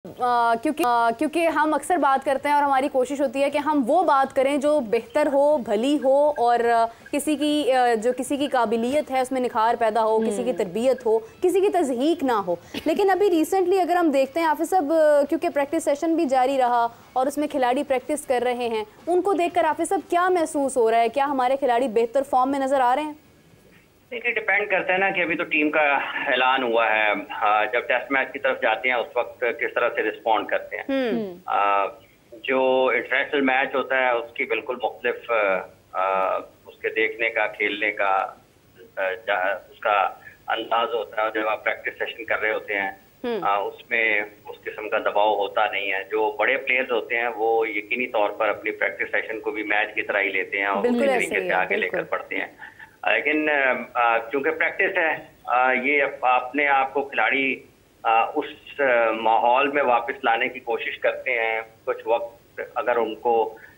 क्योंकि हम अक्सर बात करते हैं और हमारी कोशिश होती है कि हम वो बात करें जो बेहतर हो, भली हो और किसी की काबिलियत है उसमें निखार पैदा हो, किसी की तरबियत हो, किसी की तज़हीक ना हो। लेकिन अभी रिसेंटली अगर हम देखते हैं हाफिज़ साहब, क्योंकि प्रैक्टिस सेशन भी जारी रहा और उसमें खिलाड़ी प्रैक्टिस कर रहे हैं, उनको देखकर हाफिज़ साहब क्या महसूस हो रहा है? क्या हमारे खिलाड़ी बेहतर फॉर्म में नज़र आ रहे हैं? देखिए, डिपेंड करता है ना कि अभी तो टीम का ऐलान हुआ है। जब टेस्ट मैच की तरफ जाते हैं उस वक्त किस तरह से रिस्पॉन्ड करते हैं। जो इंटरनेशनल मैच होता है उसकी बिल्कुल मुख्तलिफ उसके देखने का, खेलने का उसका अंदाज होता है। जब आप प्रैक्टिस सेशन कर रहे होते हैं उसमें उस किस्म का दबाव होता नहीं है। जो बड़े प्लेयर्स होते हैं वो यकीनी तौर पर अपनी प्रैक्टिस सेशन को भी मैच की तरह ही लेते हैं और उसी तरीके से आगे लेकर पढ़ते हैं। लेकिन चूंकि प्रैक्टिस है, ये अपने आप को खिलाड़ी उस माहौल में वापस लाने की कोशिश करते हैं। कुछ वक्त अगर उनको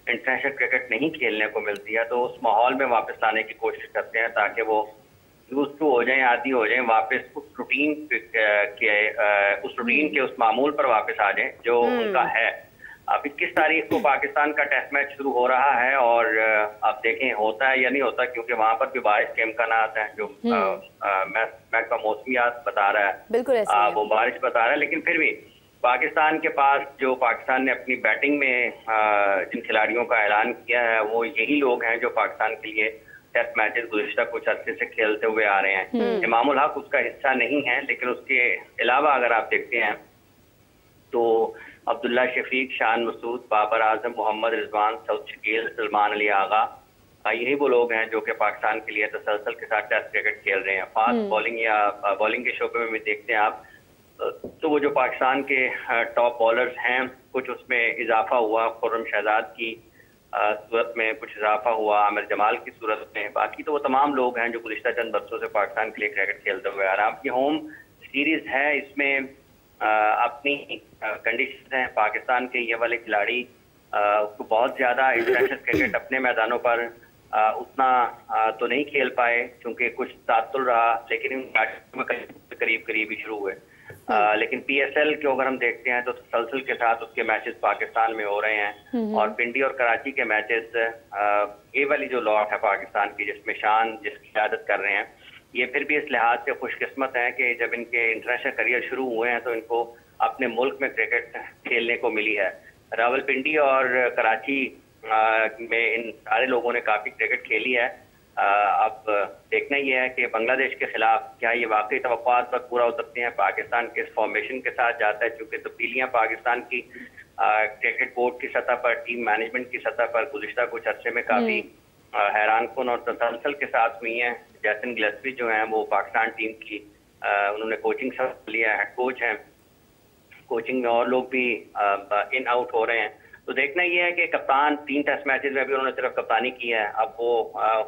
इंटरनेशनल क्रिकेट नहीं खेलने को मिलती है तो उस माहौल में वापस लाने की कोशिश करते हैं ताकि वो यूज़ टू हो जाएं, आदी हो जाएं, वापस उस रूटीन के उस मामूल पर वापस आ जाएं जो उनका है। अब 21 तारीख को पाकिस्तान का टेस्ट मैच शुरू हो रहा है और आप देखें होता है या नहीं होता, क्योंकि वहां पर भी बारिश के इम्कानात हैं जो मैं का मौसमियात बता रहा है। बिल्कुल वो बारिश बता रहा है। लेकिन फिर भी पाकिस्तान के पास जो पाकिस्तान ने अपनी बैटिंग में जिन खिलाड़ियों का ऐलान किया है वो यही लोग हैं जो पाकिस्तान के लिए टेस्ट मैचेस गुज़िश्ता कुछ अर्से से खेलते हुए आ रहे हैं। इमामुल हक उसका हिस्सा नहीं है, लेकिन उसके अलावा अगर आप देखते हैं तो अब्दुल्ला शफीक, शान मसूद, बाबर आजम, मोहम्मद रिजवान, सऊद शकील, सलमान अली आगा, यही वो लोग हैं जो कि पाकिस्तान के लिए तसलसल के साथ टेस्ट क्रिकेट खेल रहे हैं। फास्ट बॉलिंग या बॉलिंग के शोबे में भी देखते हैं आप तो वो जो पाकिस्तान के टॉप बॉलर्स हैं कुछ उसमें इजाफा हुआ। खुर्रम शहजाद की सूरत में कुछ इजाफा हुआ, आमिर जमाल की सूरत में। बाकी तो वो तमाम लोग हैं जो गुज़िश्ता चंद बरसों से पाकिस्तान के लिए क्रिकेट खेलते हुए आ रहे हैं। अब ये होम सीरीज है, इसमें अपनी कंडीशन है। पाकिस्तान के ये वाले खिलाड़ी को बहुत ज़्यादा इंटरनेशनल क्रिकेट अपने मैदानों पर उतना तो नहीं खेल पाए क्योंकि कुछ तातुल रहा, लेकिन इन करीब करीब ही शुरू हुए। लेकिन PSL के अगर हम देखते हैं तो तसलसल के साथ उसके मैचेस पाकिस्तान में हो रहे हैं और पिंडी और कराची के मैचेस ये वाली जो लॉट है पाकिस्तान की जिसमें शान जिसकी क़यादत कर रहे हैं, ये फिर भी इस लिहाज से खुशकिस्मत हैं कि जब इनके इंटरनेशनल करियर शुरू हुए हैं तो इनको अपने मुल्क में क्रिकेट खेलने को मिली है। रावलपिंडी और कराची में इन सारे लोगों ने काफ़ी क्रिकेट खेली है। अब देखना ये है कि बांग्लादेश के खिलाफ क्या ये वाकई तवक्कुआत पर पूरा उतरते हैं। पाकिस्तान के इस फॉर्मेशन के साथ जाता है चूँकि तब्दीलियाँ पाकिस्तान की क्रिकेट बोर्ड की सतह पर, टीम मैनेजमेंट की सतह पर गुज़िश्ता कुछ अर्से में काफ़ी हैरानकुन और तसलसल के साथ हुई हैं। जैसन गिलस्पी जो हैं वो पाकिस्तान टीम की उन्होंने कोचिंग लिया, हेड कोच हैं। कोचिंग में और लोग भी इन आउट हो रहे हैं। तो देखना ये है कि कप्तान 3 टेस्ट मैचेस में भी उन्होंने सिर्फ कप्तानी की है। अब वो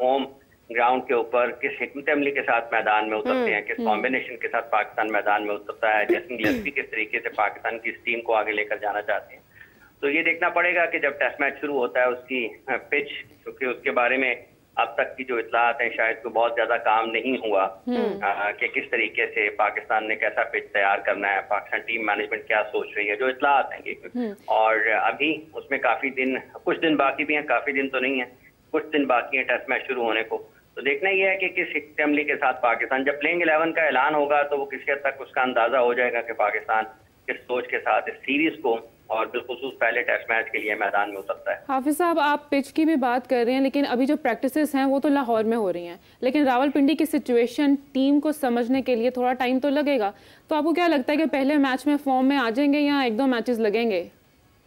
होम ग्राउंड के ऊपर किस हिकमत अमली के साथ मैदान में उतरते हैं, किस कॉम्बिनेशन के साथ पाकिस्तान मैदान में उतरता है, जैसन गिलस्पी किस तरीके से पाकिस्तान की इस टीम को आगे लेकर जाना चाहते हैं। तो ये देखना पड़ेगा कि जब टेस्ट मैच शुरू होता है उसकी पिच, क्योंकि उसके बारे में अब तक की जो इत्तलात हैं शायद तो बहुत ज्यादा काम नहीं हुआ कि किस तरीके से पाकिस्तान ने कैसा पिच तैयार करना है, पाकिस्तान टीम मैनेजमेंट क्या सोच रही है, जो इत्तलात हैं ये। और अभी उसमें कुछ दिन बाकी भी हैं, काफी दिन तो नहीं है, कुछ दिन बाकी हैं टेस्ट मैच शुरू होने को। तो देखना यह है कि किस हिकमत अमली के साथ पाकिस्तान, जब प्लेइंग 11 का ऐलान होगा तो वो किसी हद तक उसका अंदाजा हो जाएगा कि पाकिस्तान किस सोच के साथ इस सीरीज को और बिलखुसूस पहले टेस्ट मैच के लिए मैदान में उतरता है। हाफिज साहब, आप पिच की भी बात कर रहे हैं, लेकिन अभी जो प्रैक्टिसेस हैं वो तो लाहौर में हो रही हैं, लेकिन रावलपिंडी की सिचुएशन टीम को समझने के लिए थोड़ा टाइम तो लगेगा। तो आपको क्या लगता है कि पहले मैच में फॉर्म में आ जाएंगे या 1-2 मैचेस लगेंगे?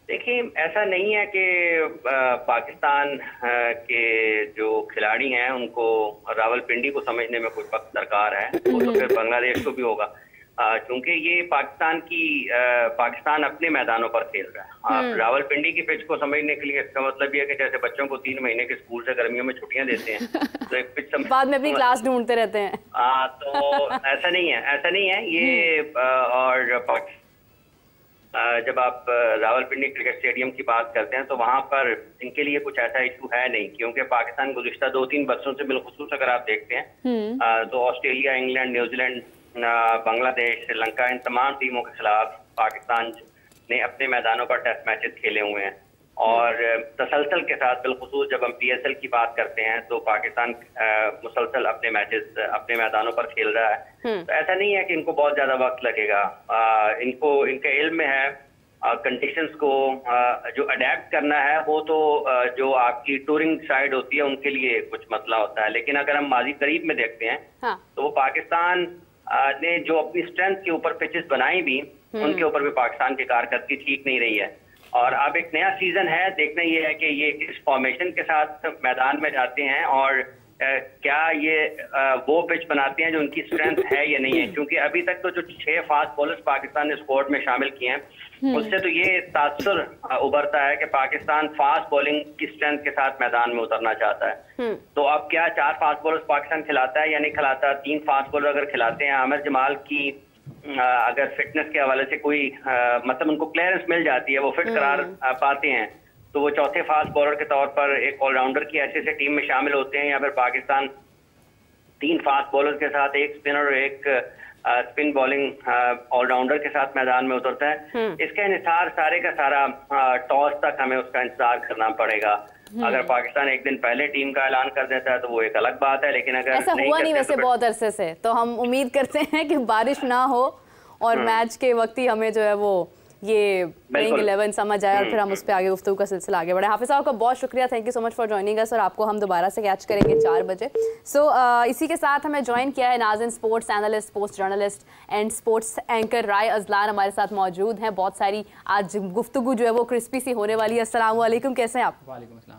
देखिए, ऐसा नहीं है कि पाकिस्तान के जो खिलाड़ी हैं उनको रावलपिंडी को समझने में कुछ वक्त दरकार है, वो तो फिर बांग्लादेश को भी होगा क्योंकि ये पाकिस्तान अपने मैदानों पर खेल रहा है। आप रावलपिंडी की पिच को समझने के लिए इसका मतलब ये है कि जैसे बच्चों को 3 महीने के स्कूल से गर्मियों में छुट्टियां देते हैं तो एक पिच बाद में अपनी क्लास ढूंढते रहते हैं। तो ऐसा नहीं है ये। और जब आप रावलपिंडी क्रिकेट स्टेडियम की बात करते हैं तो वहां पर इनके लिए कुछ ऐसा इशू है नहीं, क्योंकि पाकिस्तान गुज़िश्ता 2-3 बरसों से बिलखुसूस अगर आप देखते हैं तो Australia, England, New Zealand, Bangladesh, Sri Lanka, इन तमाम टीमों के खिलाफ पाकिस्तान ने अपने मैदानों पर टेस्ट मैचेस खेले हुए हैं और तसलसल के साथ, बिलखुसूस जब हम PSL की बात करते हैं तो पाकिस्तान मुसलसल अपने मैचेस अपने मैदानों पर खेल रहा है। तो ऐसा नहीं है कि इनको बहुत ज्यादा वक्त लगेगा, इनको इनके इल्म में है कंडीशंस को जो अडेप्ट करना है, वो तो जो आपकी टूरिंग साइड होती है उनके लिए कुछ मसला होता है। लेकिन अगर हम माजी करीब में देखते हैं तो वो पाकिस्तान ने जो अपनी स्ट्रेंथ के ऊपर पिचेस बनाई भी, उनके ऊपर भी पाकिस्तान की कारकर्दगी ठीक नहीं रही है। और अब एक नया सीजन है, देखना ये है कि ये किस फॉर्मेशन के साथ मैदान में जाते हैं और क्या ये वो पिच बनाते हैं जो उनकी स्ट्रेंथ है या नहीं है। क्योंकि अभी तक तो जो 6 फास्ट बॉलर्स पाकिस्तान ने स्क्वाड में शामिल किए हैं, उससे तो ये तासुर उभरता है कि पाकिस्तान फास्ट बॉलिंग की स्ट्रेंथ के साथ मैदान में उतरना चाहता है। तो अब क्या 4 फास्ट बॉलर्स पाकिस्तान खिलाता है या नहीं खिलाता? 3 फास्ट बॉलर अगर खिलाते हैं, आमिर जमाल की अगर फिटनेस के हवाले से कोई मतलब उनको क्लियरेंस मिल जाती है, वो फिट करार पाते हैं, तो वो चौथे फास्ट बॉलर के तौर पर एक ऑलराउंडर की ऐसे टीम में शामिल होते हैं। या फिर पाकिस्तान 3 फास्ट बॉलर के साथ, एक स्पिनर और एक स्पिन बॉलिंग ऑलराउंडर के साथ मैदान में उतरता है। इसका इंतजार सारे का सारा टॉस तक हमें उसका इंतजार करना पड़ेगा। अगर पाकिस्तान एक दिन पहले टीम का ऐलान कर देता है तो वो एक अलग बात है, लेकिन अगर ऐसा हुआ नहीं वैसे बहुत अरसे से, तो हम उम्मीद करते हैं कि बारिश ना हो और मैच के वक्त ही हमें जो है वो ये प्लेइंग 11 समझ आया और फिर हम उस पर आगे गुफ्तगू का सिलसिला आगे बढ़े। हाफिज साहब का बहुत शुक्रिया, thank you so much for joining us और आपको हम दोबारा से कैच करेंगे 4 बजे। इसी के साथ हमें ज्वाइन किया है Nazin, sports analyst, sports journalist and sports anchor Rai Ajlan हमारे साथ मौजूद हैं। बहुत सारी आज गुफ्तगू जो है वो क्रिस्पी सी होने वाली है। अस्सलाम वालेकुम, कैसे हैं आप? वालेकुम अस्सलाम,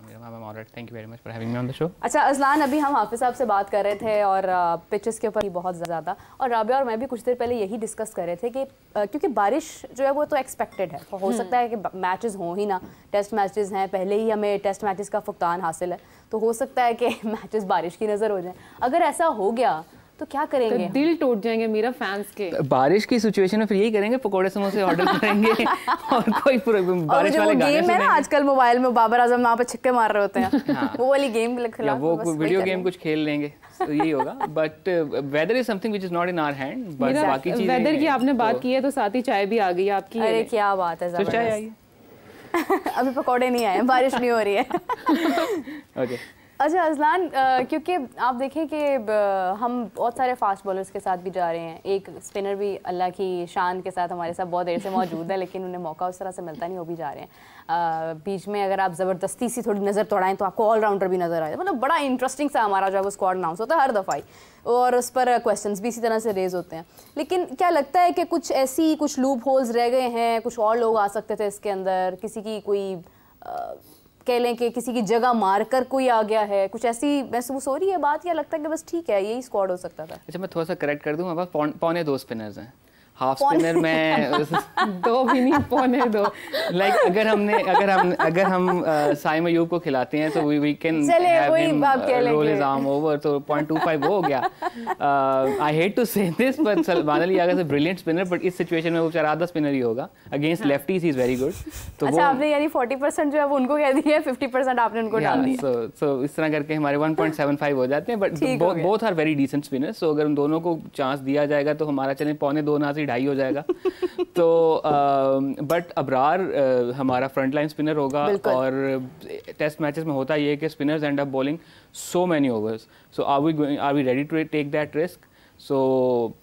thank you very much for having me on the show. अच्छा अजलान, अभी हम हाफिज साहब से बात कर रहे थे और पिचेस के ऊपर ही बहुत ज़्यादा, और राबिया और मैं भी कुछ देर पहले यही डिस्कस कर रहे थे कि क्योंकि बारिश जो है वो तो एक्सपेक्टेड है, हो सकता है कि मैचेस हों ही ना, टेस्ट मैचेस हैं, पहले ही हमें टेस्ट मैचेस का फुकतान हासिल है, तो हो सकता है कि मैचेस बारिश की नज़र हो जाएं। अगर ऐसा हो गया तो क्या करेंगे? तो दिल टूट जाएंगे मेरा फैंस के। बारिश की सिचुएशन में फिर यही करेंगे, पकोड़े समोसे ऑर्डर करेंगे और कोई बारिश वाले गाने गेम है ना आजकल मोबाइल में, बाबर आजम वहाँ पे छिक्के मार रहे होते हैं हाँ। वो वाली गेम या वो वीडियो गेम कुछ खेल लेंगे, तो यही होगा। But weather is something which is not in our hand, but बाकी चीजें वेदर की आपने बात की है तो साथ ही चाय भी आ गई आपकी। अरे क्या बात है, तो चाय आई अभी पकौड़े नहीं आए, बारिश नहीं हो रही है। ओके अच्छा अजलान, क्योंकि आप देखें कि हम बहुत सारे फास्ट बॉलर्स के साथ भी जा रहे हैं, एक स्पिनर भी अल्लाह की शान के साथ हमारे साथ बहुत देर से मौजूद है, लेकिन उन्हें मौका उस तरह से मिलता नहीं, वो भी जा रहे हैं। बीच में अगर आप ज़बरदस्ती सी थोड़ी नज़र तोड़ाएं तो आपको ऑलराउंडर भी नज़र आए, मतलब बड़ा इंटरेस्टिंग सा हमारा जो है वो स्क्वाड अनाउंस होता है हर दफ़ा ही, और उस पर क्वेश्चंस भी इसी तरह से रेज होते हैं। लेकिन क्या लगता है कि कुछ लूप होल्स रह गए हैं, कुछ और लोग आ सकते थे इसके अंदर, किसी की कोई कह लें कि किसी की जगह मारकर कोई आ गया है, कुछ ऐसी महसूस हो रही है बात, या लगता है कि बस ठीक है यही स्क्वाड हो सकता था? अच्छा मैं थोड़ा सा करेक्ट कर दूं, हमारे पास 2.25 स्पिनर्स हैं, हाफ स्पिनर में 2 भी नहीं, 2.25। लाइक अगर हम साइम अयूब को खिलाते हैं तो we can have him roll his arm over, तो 0.25 वो हो गया। I hate to say this but Salman Ali अगर से ब्रिलियंट स्पिनर, बट इस सिचुएशन में वो बेचारा आधा स्पिनर ही होगा against lefties, he is very good. तो अच्छा आपने यानी 40% जो है वो उनको कह दिया है, 50% आपने उनको डाल दिया। सो इस तरह करके हमारे 1.75 हो जाते हैं, but both are very decent spinners. So अगर उन दोनों को चांस दिया जाएगा तो हमारा चलें 2.25 ना 2.5 हो जाएगा। तो बट अबरार हमारा फ्रंट लाइन स्पिनर होगा, और टेस्ट मैचेस में होता ये है कि spinners end up bowling so many overs, so are we ready to take that risk? So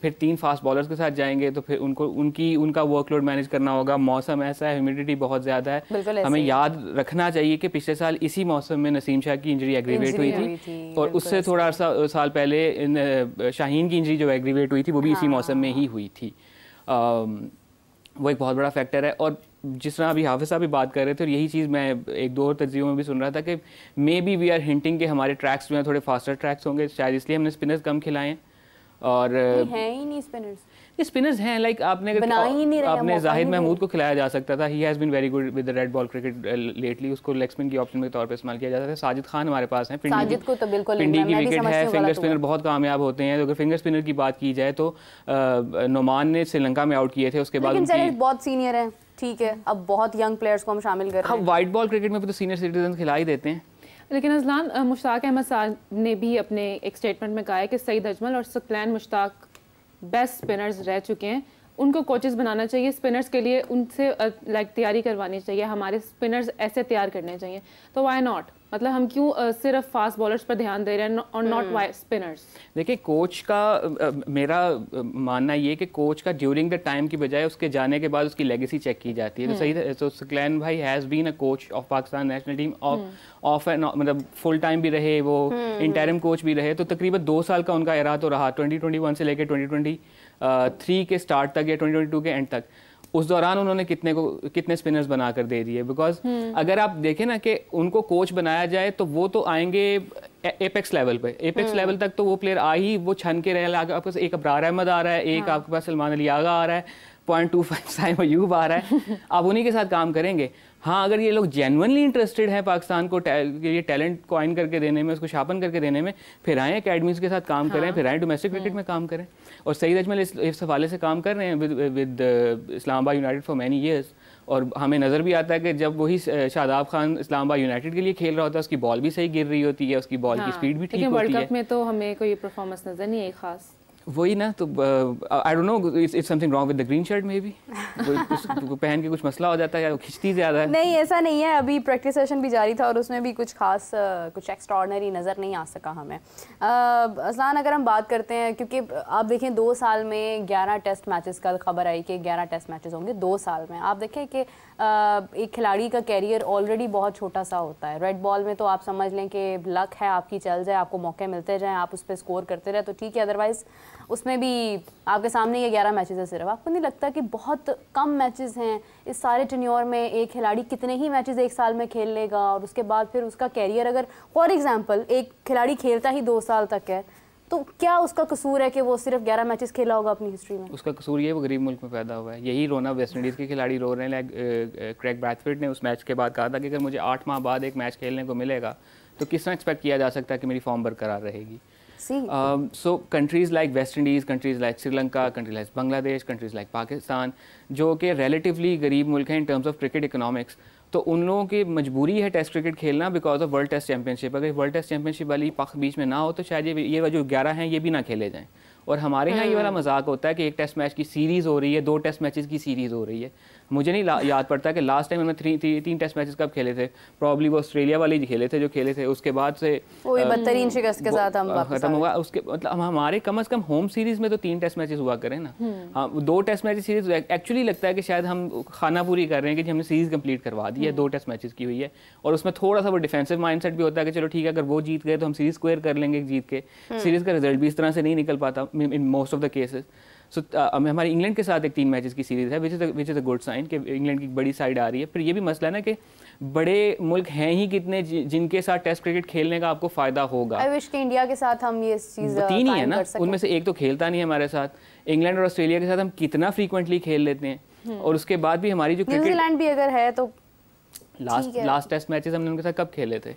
फिर 3 फास्ट बॉलर्स के साथ जाएंगे तो फिर उनका वर्कलोड मैनेज करना होगा। मौसम ऐसा है, ह्यूमिडिटी बहुत ज़्यादा है, हमें याद रखना चाहिए कि पिछले साल इसी मौसम में नसीम शाह की इंजरी एग्रीवेट हुई थी, और उससे थोड़ा साल पहले शाहीन की इंजरी जो एग्रीवेट हुई थी वो भी इसी मौसम में ही हुई थी। वो एक बहुत बड़ा फैक्टर है। और जिस तरह अभी हाफिज साहब भी बात कर रहे थे, और यही चीज़ मैं एक दो और तज्जियों में भी सुन रहा था कि maybe we are hinting कि हमारे ट्रैक्स जो हैं थोड़े फास्टर ट्रैक्स होंगे, शायद इसलिए हमने स्पिनर्स कम खिलाए हैं। और हैं ही नहीं स्पिनर्स हैं, लाइक आपने जाहिद महमूद को खिलाया जा सकता था, he has been very good with the red ball cricket lately, उसको लेग स्पिन की ऑप्शन के तौर पे इस्तेमाल किया जाता है। साजिद खान हमारे पास हैं, पिंडी की विकेट है, फिंगर स्पिनर बहुत कामयाब होते हैं। अगर फिंगर स्पिनर की बात की जाए तो नोमान ने श्रीलंका में आउट किए थे, उसके बाद बहुत सीनियर है, ठीक है, अब बहुत यंग प्लेयर्स को हम शामिल कर रहे हैं। वाइट बॉल क्रिकेट में भी तो सीनियर सिटीजन खिला ही देते हैं। लेकिन अजलान, मुश्ताक अहमद साहब ने भी अपने एक स्टेटमेंट में कहा है कि सईद अजमल और सकलैन मुश्ताक बेस्ट स्पिनर्स रह चुके हैं उनको कोचेस बनाना चाहिए स्पिनर्स के लिए, उनसे लाइक तैयारी करवानी चाहिए, हमारे स्पिनर्स ऐसे तैयार करने चाहिए। तो व्हाई नॉट, मतलब हम क्यों सिर्फ फास्ट बॉलर्स पर ध्यान दे रहे हैं और नॉट स्पिनर्स? देखिए कोच का मेरा मानना ये कि कोच का ड्यूरिंग द टाइम की बजाय उसके जाने के बाद उसकी लेगेसी चेक की जाती है। तो सही, तो सकलैन भाई has been a coach of Pakistan national team of and मतलब फुल टाइम भी रहे, वो इंटरिम कोच भी रहे, तो तकरीबन 2 साल का उनका एरा तो रहा 2021 से लेकर 2023 के स्टार्ट तक या 2022 के एंड तक। उस दौरान उन्होंने कितने स्पिनर्स बनाकर दे दिए। बिकॉज अगर आप देखें ना कि उनको कोच बनाया जाए तो वो तो आएंगे एपेक्स लेवल पे, एपेक्स लेवल तक तो वो प्लेयर आ ही वो छन के रहे। आपके पास एक अब्रार अहमद आ रहा है, एक आपके पास सलमान अली आगा आ रहा है, 0.25 साइम अयूब आ रहा है, आप उन्हीं के साथ काम करेंगे। हाँ, अगर ये लोग जेन्युइनली इंटरेस्टेड हैं पाकिस्तान को ये टैलेंट कॉइन करके देने में, उसको शार्पन करके देने में, फिर आए अकेडमीज़ के साथ काम करें, फिर आए डोमेस्टिक क्रिकेट में काम करें। और सईद अजमल इस हवाले से काम कर रहे हैं with Islamabad United for many years. और हमें नज़र भी आता है कि जब वही शादाब खान इस्लामाबाद यूनाइटेड के लिए खेल रहा होता है, उसकी बॉल भी सही गिर रही होती है, उसकी बॉल की स्पीड भी ठीक होती है। वर्ल्ड कप में तो हमें कोई परफॉर्मेंस नज़र नहीं आई खास। वही ना, तो I don't know it's something wrong with the green shirt may be, पहन के कुछ मसला हो जाता है या खिंचती ज़्यादा है। नहीं, ऐसा नहीं है। अभी प्रैक्टिस सेशन भी जारी था और उसमें भी कुछ खास कुछ एक्स्ट्राऑर्डिनरी नज़र नहीं आ सका हमें। असलान, अगर हम बात करते हैं, क्योंकि आप देखें 2 साल में 11 टेस्ट मैचेस, कल खबर आई कि 11 टेस्ट मैचेस होंगे 2 साल में। आप देखें कि एक खिलाड़ी का कैरियर ऑलरेडी बहुत छोटा सा होता है। रेड बॉल में तो आप समझ लें कि लक है आपकी, चल जाए, आपको मौके मिलते जाएँ, आप उस पर स्कोर करते रहे तो ठीक है, अदरवाइज़ उसमें भी आपके सामने ये 11 मैचेस है सिर्फ। आपको नहीं लगता कि बहुत कम मैचेस हैं इस सारे टेन्योर में? एक खिलाड़ी कितने ही मैचेस 1 साल में खेल लेगा और उसके बाद फिर उसका कैरियर, अगर फॉर एग्जांपल एक खिलाड़ी खेलता ही 2 साल तक है, तो क्या उसका कसूर है कि वो सिर्फ 11 मैचेस खेला होगा अपनी हिस्ट्री में? उसका कसूर ये वो गरीब मुल्क में पैदा हुआ है। यही रोना वेस्ट इंडीज़ के खिलाड़ी रो रहे हैं। क्रेग ब्रैथवेट ने उस मैच के बाद कहा था कि अगर मुझे 8 माह बाद एक मैच खेलने को मिलेगा तो किस तरह एक्सपेक्ट किया जा सकता है कि मेरी फॉर्म बरकरार रहेगी। So countries like West Indies, countries like Sri Lanka, countries like Bangladesh, countries like Pakistan, जो कि relatively गरीब मुल्क हैं in terms of cricket economics, तो उन लोगों की मजबूरी है टेस्ट क्रिकेट खेलना because of world test championship. अगर वर्ल्ड टेस्ट चैंपियनशिप वाली पख बीच में ना हो तो शायद ये जो 11 हैं ये भी ना खेले जाएँ। और हमारे यहाँ ये वाला मजाक होता है कि एक टेस्ट मैच की सीरीज़ हो रही है, 2 टेस्ट मैचेस की सीरीज़ हो रही है। मुझे नहीं याद पड़ता कि लास्ट टाइम हमने 3 टेस्ट मैचेस कब खेले थे। प्रॉब्ली वो ऑस्ट्रेलिया वाले खेले थे जो खेले थे, उसके बाद से वो बदतरीन शिकस्त के साथ हम खत्म हुआ। उसके मतलब हमारे कम से कम होम सीरीज़ में तो 3 टेस्ट मैचेस हुआ करें ना। हाँ, 2 टेस्ट मैचेस सीरीज़ एक्चुअली लगता है कि शायद हम खाना पूरी कर रहे हैं कि हमने सीरीज़ कंप्लीट करवा दी है, 2 टेस्ट मैचेस की हुई है। और उसमें थोड़ा सा वो डिफेंसिव माइंडसेट भी होता है कि चलो ठीक है, अगर वो जीत गए तो हम सीरीज़ स्क्वायर कर लेंगे जीत के। सीरीज़ का रिजल्ट भी इस तरह से नहीं निकल पाता in most of the cases. So हमारी इंग्लैंड के साथ एक 3 मैचेस की सीरीज़ है, which is a good sign कि इंग्लैंड की बड़ी साइड आ रही है। फिर ये भी मसला है ना कि बड़े मुल्क हैं ही कितने जिनके साथ टेस्ट क्रिकेट खेलने का आपको फ़ायदा होगा। आई विश कि इंडिया के साथ हम ये चीज़ 3 ही है ना, उनमें से एक तो खेलता नहीं है हमारे साथ। इंग्लैंड और ऑस्ट्रेलिया के साथ हम कितना फ्रीक्वेंटली खेल लेते हैं। और उसके बाद भी हमारी जो न्यूजीलैंड भी अगर है तो लास्ट टेस्ट मैचेस हमने उनके साथ कब खेले थे?